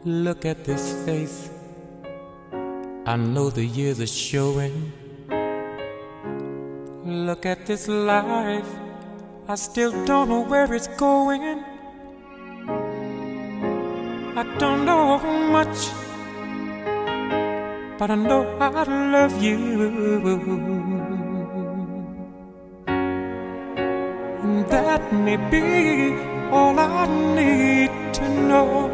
Look at this face, I know the years are showing. Look at this life, I still don't know where it's going. I don't know much, but I know I love you. And that may be all I need to know.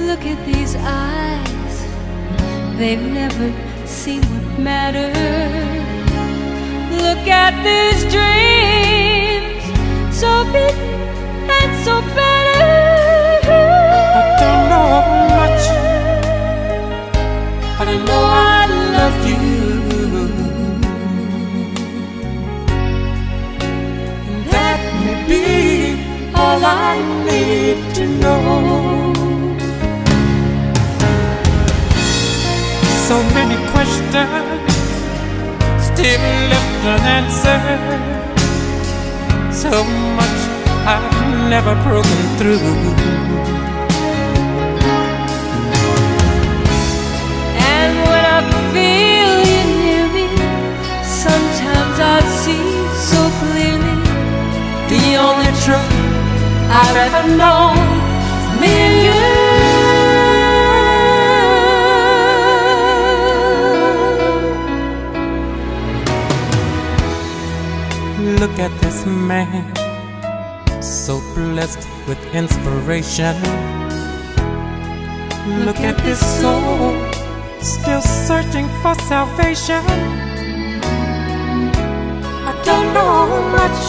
Look at these eyes, they've never seen what matters. Look at these dreams, so big and so better. I don't know much, but I know I love you. And that may be all I need to know. So many questions still left unanswered. So much I've never broken through. And when I feel you near me, sometimes I see so clearly the only truth I've ever known is me and you. Look at this man, so blessed with inspiration. Look at this soul, still searching for salvation. I don't know much,